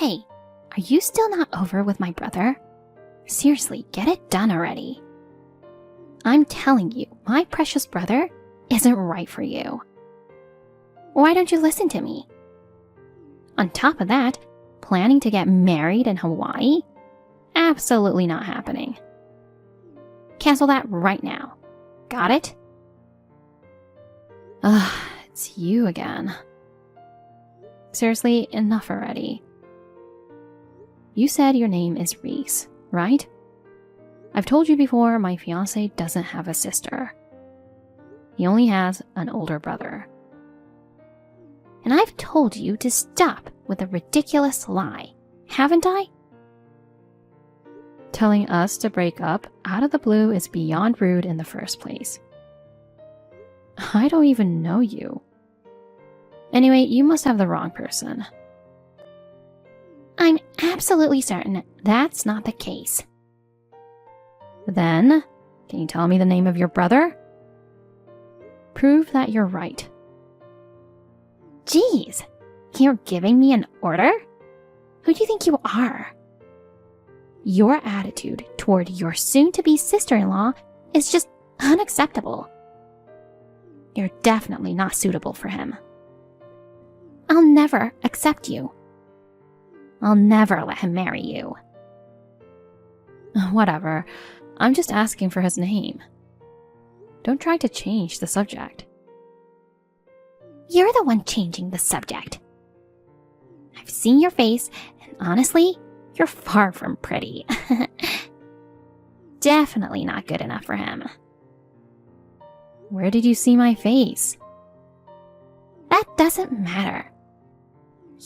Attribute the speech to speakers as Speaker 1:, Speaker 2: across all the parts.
Speaker 1: Hey, are you still not over with my brother? Seriously, get it done already. I'm telling you, my precious brother isn't right for you. Why don't you listen to me? On top of that, planning to get married in Hawaii? Absolutely not happening. Cancel that right now. Got it? Ugh, it's you again. Seriously, enough already. You said your name is Reese, right? I've told you before my fiancé doesn't have a sister. He only has an older brother. And I've told you to stop with the ridiculous lie, haven't I? Telling us to break up out of the blue is beyond rude in the first place. I don't even know you. Anyway, you must have the wrong person. I'm absolutely certain that's not the case. Then, can you tell me the name of your brother? Prove that you're right. Geez, you're giving me an order? Who do you think you are? Your attitude toward your soon-to-be sister-in-law is just unacceptable. You're definitely not suitable for him. I'll never accept you. I'll never let him marry you. Whatever. I'm just asking for his name. Don't try to change the subject. You're the one changing the subject. I've seen your face, and honestly, you're far from pretty. Definitely not good enough for him. Where did you see my face? That doesn't matter.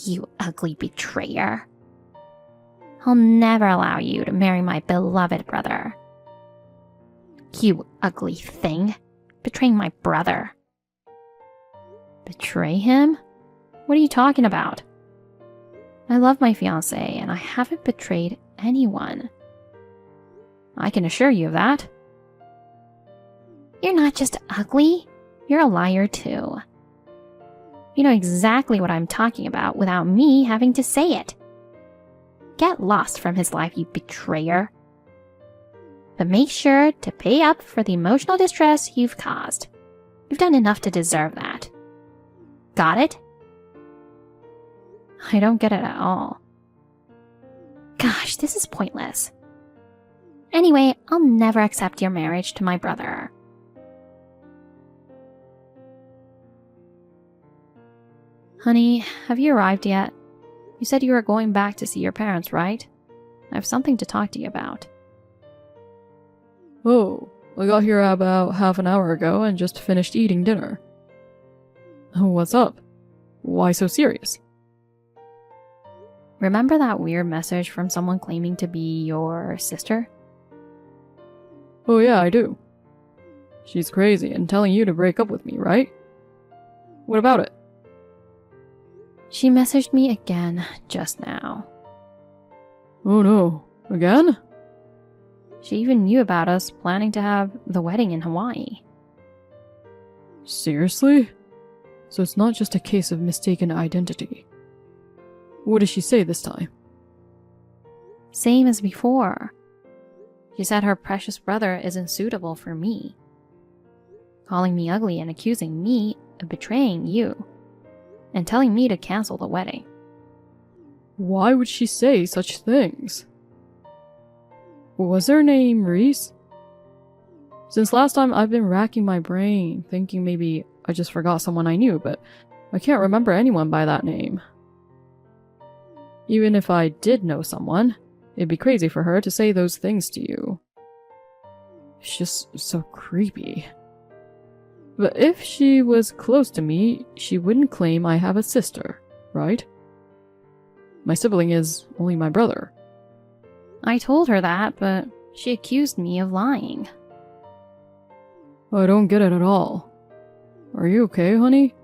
Speaker 1: You ugly betrayer. I'll never allow you to marry my beloved brother. You ugly thing, betraying my brother. Betray him? What are you talking about? I love my fiancé and I haven't betrayed anyone. I can assure you of that. You're not just ugly, you're a liar too. You know exactly what I'm talking about without me having to say it. Get lost from his life, you betrayer. But make sure to pay up for the emotional distress you've caused. You've done enough to deserve that. Got it? I don't get it at all. Gosh, this is pointless. Anyway, I'll never accept your marriage to my brother. Honey, have you arrived yet? You said you were going back to see your parents, right? I have something to talk to you about.
Speaker 2: Oh, I got here about half an hour ago and just finished eating dinner. What's up? Why so serious?
Speaker 1: Remember that weird message from someone claiming to be your sister?
Speaker 2: Oh yeah, I do. She's crazy and telling you to break up with me, right? What about it?
Speaker 1: She messaged me again just now.
Speaker 2: Oh no, again?
Speaker 1: She even knew about us planning to have the wedding in Hawaii.
Speaker 2: Seriously? So it's not just a case of mistaken identity. What did she say this time?
Speaker 1: Same as before. She said her precious brother isn't suitable for me. Calling me ugly and accusing me of betraying you. And telling me to cancel the wedding.
Speaker 2: Why would she say such things? Was her name Reese? Since last time I've been racking my brain, thinking maybe I just forgot someone I knew, but I can't remember anyone by that name. Even if I did know someone, it'd be crazy for her to say those things to you. It's just so creepy. But if she was close to me, she wouldn't claim I have a sister, right? My sibling is only my brother.
Speaker 1: I told her that, but she accused me of lying.
Speaker 2: I don't get it at all. Are you okay, honey?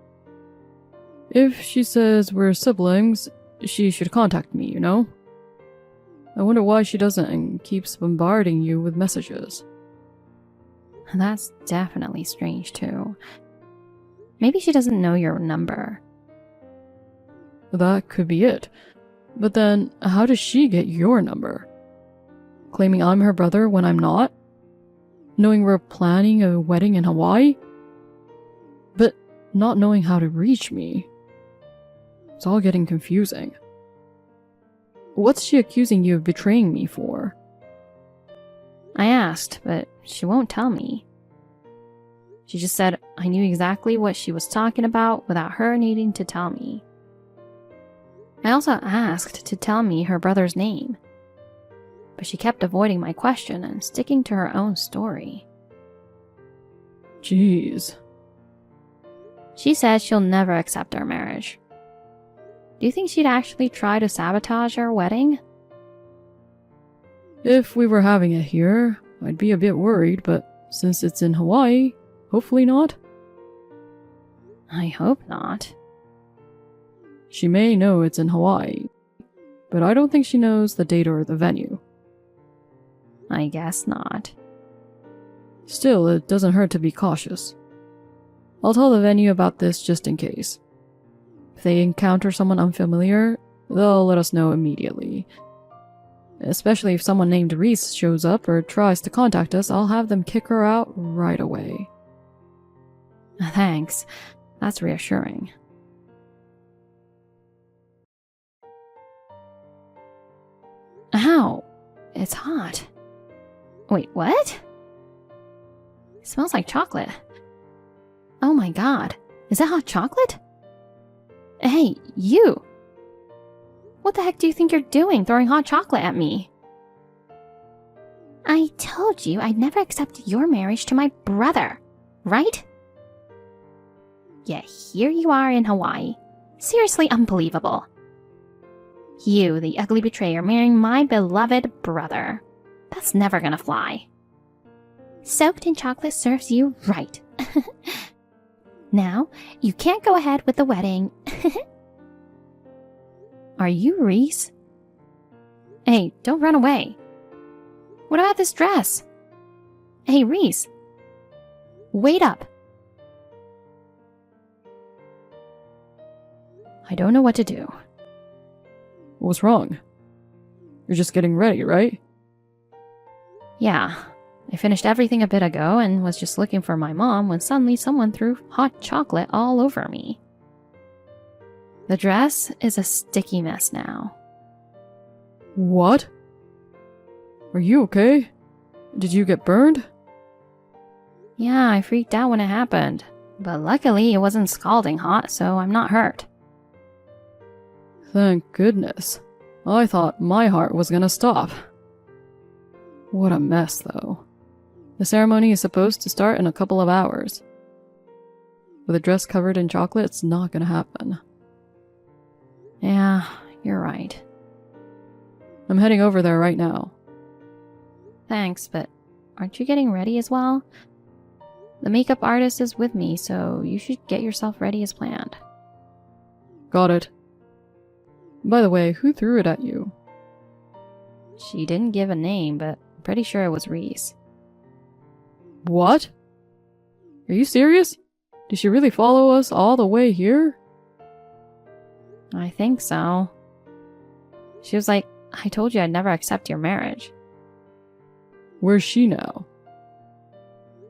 Speaker 2: If she says we're siblings, she should contact me, you know? I wonder why she doesn't and keeps bombarding you with messages.
Speaker 1: That's definitely strange too. Maybe she doesn't know your number.
Speaker 2: That could be it. But then, how does she get your number? Claiming I'm her brother when I'm not? Knowing we're planning a wedding in Hawaii? But not knowing how to reach me. It's all getting confusing. What's she accusing you of betraying me for?
Speaker 1: I asked, but she won't tell me. She just said I knew exactly what she was talking about without her needing to tell me. I also asked to tell me her brother's name, but she kept avoiding my question and sticking to her own story.
Speaker 2: Jeez.
Speaker 1: She says she'll never accept our marriage. Do you think she'd actually try to sabotage our wedding?
Speaker 2: If we were having it here, I'd be a bit worried, but since it's in Hawaii, hopefully not.
Speaker 1: I hope not.
Speaker 2: She may know it's in Hawaii, but I don't think she knows the date or the venue.
Speaker 1: I guess not.
Speaker 2: Still, it doesn't hurt to be cautious. I'll tell the venue about this just in case. If they encounter someone unfamiliar, they'll let us know immediately. Especially if someone named Reese shows up or tries to contact us, I'll have them kick her out right away.
Speaker 1: Thanks. That's reassuring. Ow! It's hot. Wait, what? It smells like chocolate. Oh my god. Is that hot chocolate? Hey, you! What the heck do you think you're doing throwing hot chocolate at me? I told you I'd never accept your marriage to my brother, right? Yet here you are in Hawaii. Seriously unbelievable. You, the ugly betrayer, marrying my beloved brother. That's never gonna fly. Soaked in chocolate serves you right. Now, you can't go ahead with the wedding. Are you Reese? Hey, don't run away. What about this dress? Hey, Reese. Wait up. I don't know what to do.
Speaker 2: What's wrong? You're just getting ready, right?
Speaker 1: Yeah, I finished everything a bit ago and was just looking for my mom when suddenly someone threw hot chocolate all over me. The dress is a sticky mess now.
Speaker 2: What? Are you okay? Did you get burned?
Speaker 1: Yeah, I freaked out when it happened, but luckily it wasn't scalding hot, so I'm not hurt.
Speaker 2: Thank goodness. I thought my heart was gonna stop. What a mess, though. The ceremony is supposed to start in a couple of hours. With a dress covered in chocolate, it's not gonna happen.
Speaker 1: Yeah, you're right.
Speaker 2: I'm heading over there right now.
Speaker 1: Thanks, but aren't you getting ready as well? The makeup artist is with me, so you should get yourself ready as planned.
Speaker 2: Got it. By the way, who threw it at you?
Speaker 1: She didn't give a name, but I'm pretty sure it was Reese.
Speaker 2: What? Are you serious? Did she really follow us all the way here?
Speaker 1: I think so. She was like, I told you I'd never accept your marriage.
Speaker 2: Where's she now?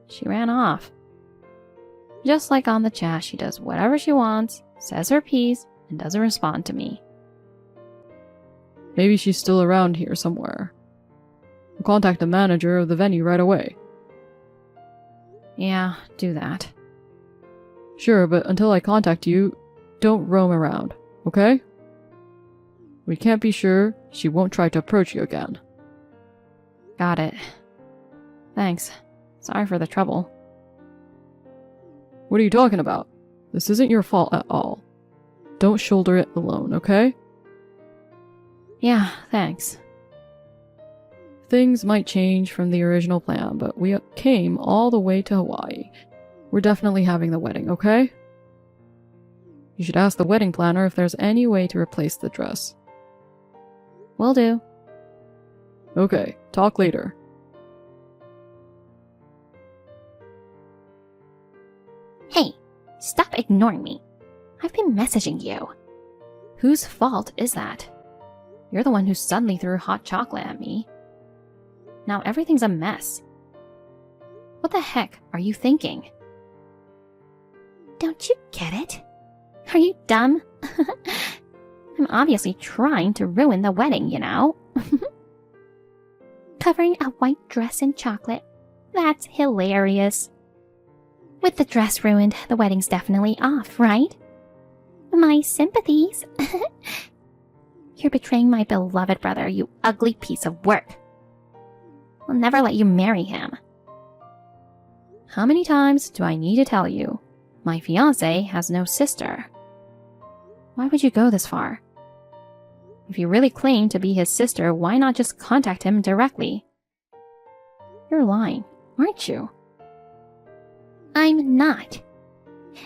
Speaker 1: She ran off. Just like on the chat, she does whatever she wants, says her piece, and doesn't respond to me.
Speaker 2: Maybe she's still around here somewhere. I'll contact the manager of the venue right away.
Speaker 1: Yeah, do that.
Speaker 2: Sure, but until I contact you, don't roam around, okay? We can't be sure she won't try to approach you again.
Speaker 1: Got it. Thanks. Sorry for the trouble.
Speaker 2: What are you talking about? This isn't your fault at all. Don't shoulder it alone, okay?
Speaker 1: Yeah, thanks.
Speaker 2: Things might change from the original plan, but we came all the way to Hawaii. We're definitely having the wedding, okay? You should ask the wedding planner if there's any way to replace the dress.
Speaker 1: Will do.
Speaker 2: Okay, talk later.
Speaker 1: Hey, stop ignoring me. I've been messaging you. Whose fault is that? You're the one who suddenly threw hot chocolate at me. Now everything's a mess. What the heck are you thinking? Don't you get it? Are you dumb? I'm obviously trying to ruin the wedding, you know? Covering a white dress in chocolate. That's hilarious. With the dress ruined, the wedding's definitely off, right? My sympathies. You're betraying my beloved brother, you ugly piece of work. I'll never let you marry him. How many times do I need to tell you? My fiancé has no sister. Why would you go this far? If you really claim to be his sister, why not just contact him directly? You're lying, aren't you? I'm not.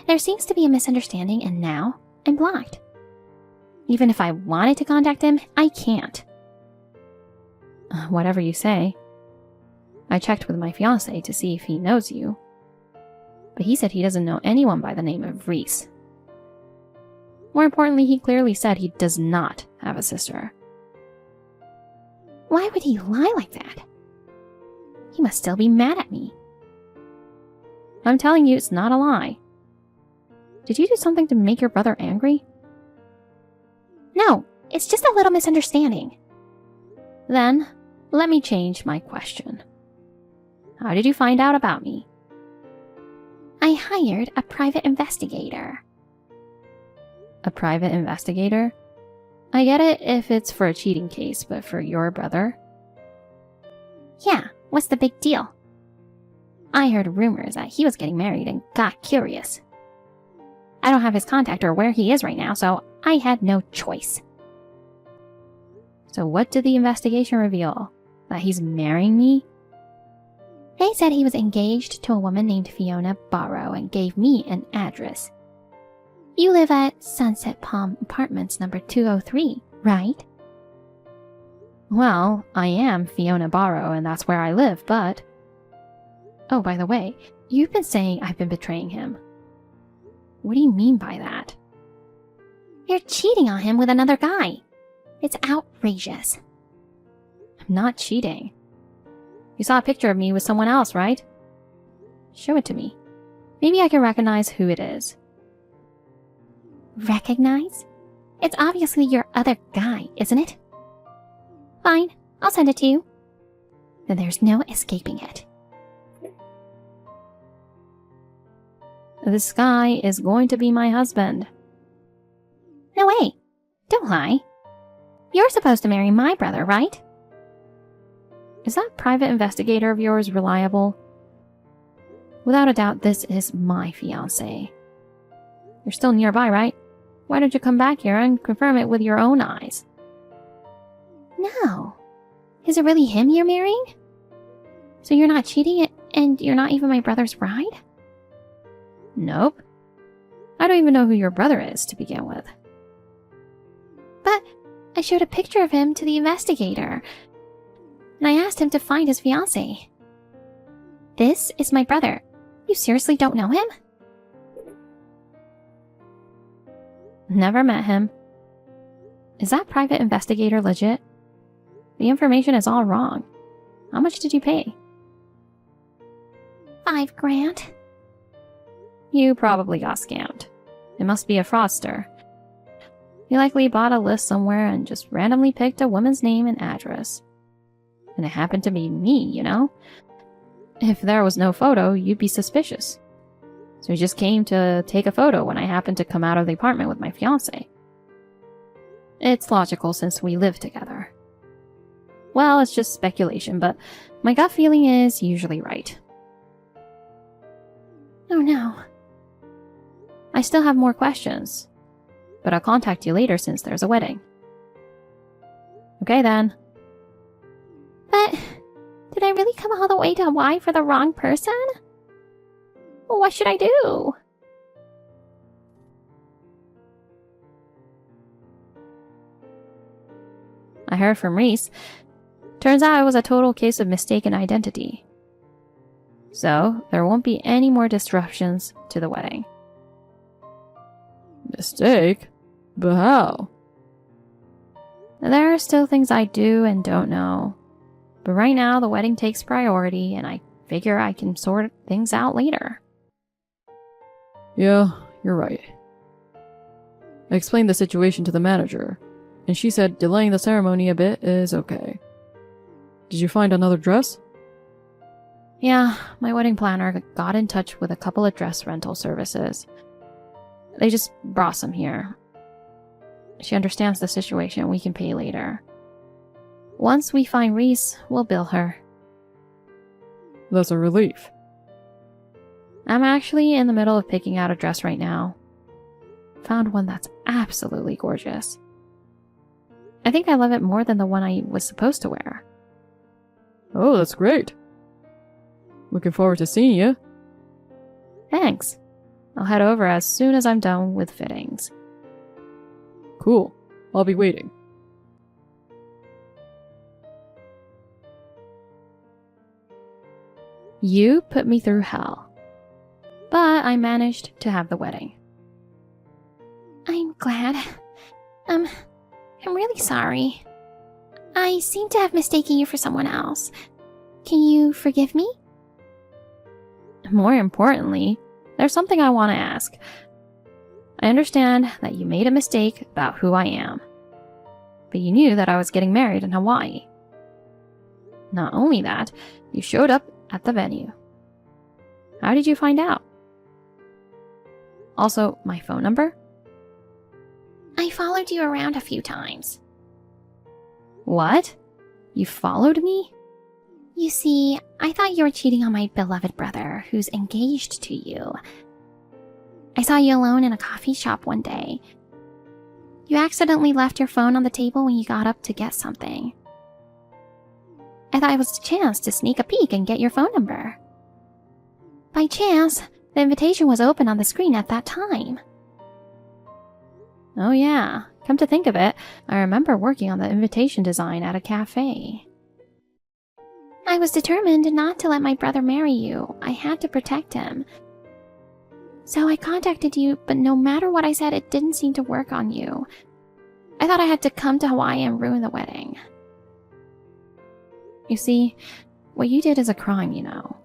Speaker 1: There seems to be a misunderstanding, and now I'm blocked. Even if I wanted to contact him, I can't. Whatever you say. I checked with my fiancé to see if he knows you, but he said he doesn't know anyone by the name of Reese. More importantly, he clearly said he does not have a sister. Why would he lie like that? He must still be mad at me. I'm telling you, it's not a lie. Did you do something to make your brother angry? No, it's just a little misunderstanding. Then, let me change my question. How did you find out about me? I hired a private investigator. A private investigator? I get it if it's for a cheating case, but for your brother? Yeah, what's the big deal? I heard rumors that he was getting married and got curious. I don't have his contact or where he is right now, so I had no choice. So what did the investigation reveal? That he's marrying me? They said he was engaged to a woman named Fiona Barrow and gave me an address. You live at Sunset Palm Apartments number 203, right? Well, I am Fiona Barrow and that's where I live, but... Oh, by the way, you've been saying I've been betraying him. What do you mean by that? You're cheating on him with another guy. It's outrageous. I'm not cheating. You saw a picture of me with someone else, right? Show it to me. Maybe I can recognize who it is. Recognize? It's obviously your other guy, isn't it? Fine, I'll send it to you. Then there's no escaping it. This guy is going to be my husband. No way. Don't lie. You're supposed to marry my brother, right? Is that private investigator of yours reliable? Without a doubt, this is my fiancé. You're still nearby, right? Why don't you come back here and confirm it with your own eyes? No. Is it really him you're marrying? So you're not cheating and you're not even my brother's bride? Nope. I don't even know who your brother is to begin with. But I showed a picture of him to the investigator, and I asked him to find his fiancée. This is my brother. You seriously don't know him? Never met him. Is that private investigator legit? The information is all wrong. How much did you pay? $5,000. You probably got scammed. It must be a fraudster. You likely bought a list somewhere and just randomly picked a woman's name and address. And it happened to be me, you know? If there was no photo, you'd be suspicious. So you just came to take a photo when I happened to come out of the apartment with my fiancé. It's logical since we live together. Well, it's just speculation, but my gut feeling is usually right. Oh no. I still have more questions, but I'll contact you later since there's a wedding. Okay then. But did I really come all the way to Hawaii for the wrong person? What should I do? I heard from Reese. Turns out it was a total case of mistaken identity. So, there won't be any more disruptions to the wedding. Mistake? But how? There are still things I do and don't know. But right now, the wedding takes priority, and I figure I can sort things out later.
Speaker 2: Yeah, you're right. I explained the situation to the manager, and she said delaying the ceremony a bit is okay. Did you find another dress?
Speaker 1: Yeah, my wedding planner got in touch with a couple of dress rental services. They just brought some here. She understands the situation. We can pay later. Once we find Reese, we'll bill her.
Speaker 2: That's a relief.
Speaker 1: I'm actually in the middle of picking out a dress right now. Found one that's absolutely gorgeous. I think I love it more than the one I was supposed to wear.
Speaker 2: Oh, that's great. Looking forward to seeing you.
Speaker 1: Thanks. I'll head over as soon as I'm done with fittings.
Speaker 2: Cool. I'll be waiting.
Speaker 1: You put me through hell. But I managed to have the wedding. I'm glad. I'm really sorry. I seem to have mistaken you for someone else. Can you forgive me? More importantly, there's something I want to ask. I understand that you made a mistake about who I am. But you knew that I was getting married in Hawaii. Not only that, you showed up at the venue. How did you find out? Also, my phone number? I followed you around a few times. What? You followed me? You see, I thought you were cheating on my beloved brother, who's engaged to you. I saw you alone in a coffee shop one day. You accidentally left your phone on the table when you got up to get something. I thought it was a chance to sneak a peek and get your phone number. By chance, the invitation was open on the screen at that time. Oh yeah, come to think of it, I remember working on the invitation design at a cafe. I was determined not to let my brother marry you. I had to protect him. So I contacted you, but no matter what I said, it didn't seem to work on you. I thought I had to come to Hawaii and ruin the wedding. You see, what you did is a crime, you know.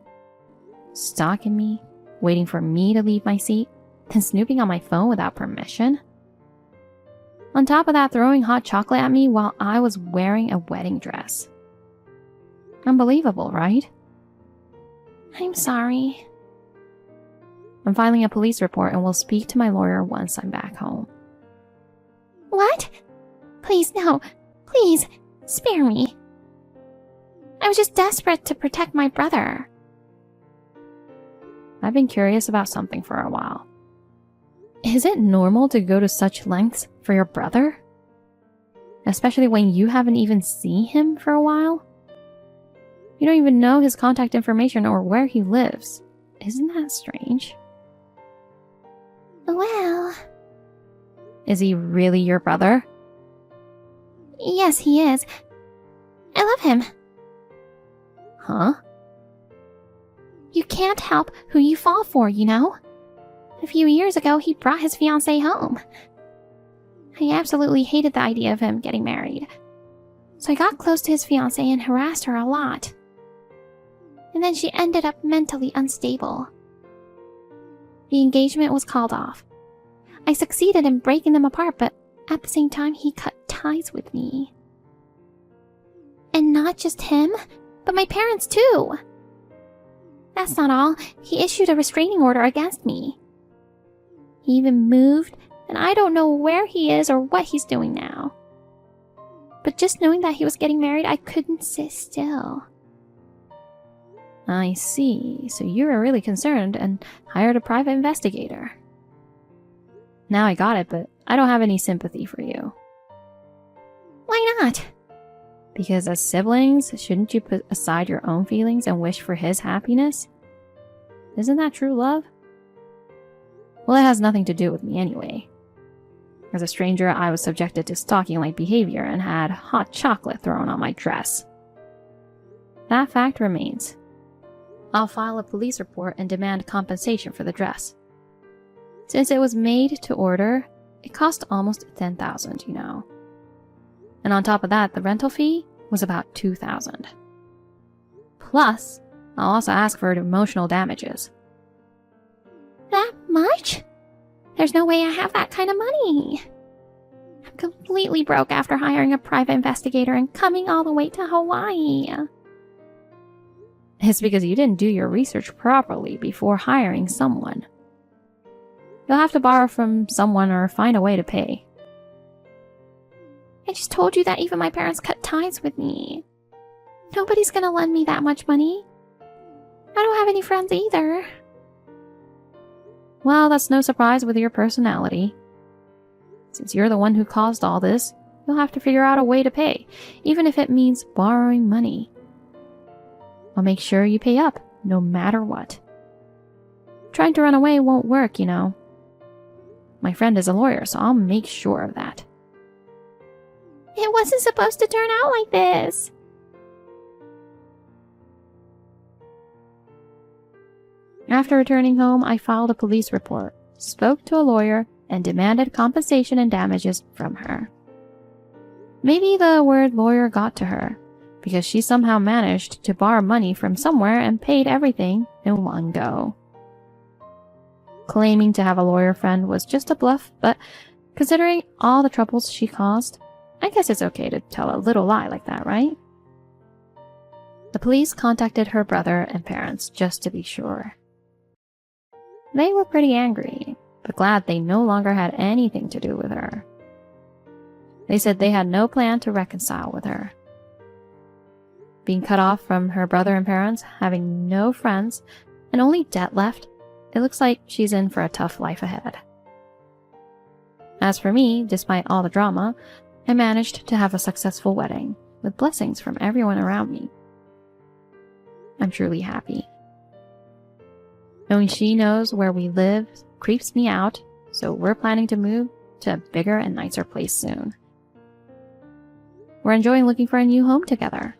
Speaker 1: Stalking me, waiting for me to leave my seat, then snooping on my phone without permission. On top of that, throwing hot chocolate at me while I was wearing a wedding dress. Unbelievable, right? I'm sorry. I'm filing a police report and will speak to my lawyer once I'm back home. What? Please, no. Please, spare me. I was just desperate to protect my brother. I've been curious about something for a while. Is it normal to go to such lengths for your brother? Especially when you haven't even seen him for a while? You don't even know his contact information or where he lives. Isn't that strange? Well... Is he really your brother? Yes, he is. I love him. Huh? You can't help who you fall for, you know? A few years ago, he brought his fiancée home. I absolutely hated the idea of him getting married. So I got close to his fiancée and harassed her a lot. And then she ended up mentally unstable. The engagement was called off. I succeeded in breaking them apart, but at the same time, he cut ties with me. And not just him, but my parents too. That's not all. He issued a restraining order against me. He even moved, and I don't know where he is or what he's doing now. But just knowing that he was getting married, I couldn't sit still. I see. So you were really concerned and hired a private investigator. Now I got it, but I don't have any sympathy for you. Why not? Because as siblings, shouldn't you put aside your own feelings and wish for his happiness? Isn't that true love? Well, it has nothing to do with me anyway. As a stranger, I was subjected to stalking-like behavior and had hot chocolate thrown on my dress. That fact remains. I'll file a police report and demand compensation for the dress. Since it was made to order, it cost almost $10,000, you know. And on top of that, the rental fee was about $2,000. Plus, I'll also ask for emotional damages. That much? There's no way I have that kind of money. I'm completely broke after hiring a private investigator and coming all the way to Hawaii. It's because you didn't do your research properly before hiring someone. You'll have to borrow from someone or find a way to pay. I just told you that even my parents cut ties with me. Nobody's gonna lend me that much money. I don't have any friends either. Well, that's no surprise with your personality. Since you're the one who caused all this, you'll have to figure out a way to pay, even if it means borrowing money. I'll make sure you pay up, no matter what. Trying to run away won't work, you know. My friend is a lawyer, so I'll make sure of that. It wasn't supposed to turn out like this. After returning home, I filed a police report, spoke to a lawyer, and demanded compensation and damages from her. Maybe the word lawyer got to her, because she somehow managed to borrow money from somewhere and paid everything in one go. Claiming to have a lawyer friend was just a bluff, but considering all the troubles she caused, I guess it's okay to tell a little lie like that, right? The police contacted her brother and parents just to be sure. They were pretty angry, but glad they no longer had anything to do with her. They said they had no plan to reconcile with her. Being cut off from her brother and parents, having no friends, and only debt left, it looks like she's in for a tough life ahead. As for me, despite all the drama, I managed to have a successful wedding, with blessings from everyone around me. I'm truly happy. Knowing she knows where we live creeps me out, so we're planning to move to a bigger and nicer place soon. We're enjoying looking for a new home together.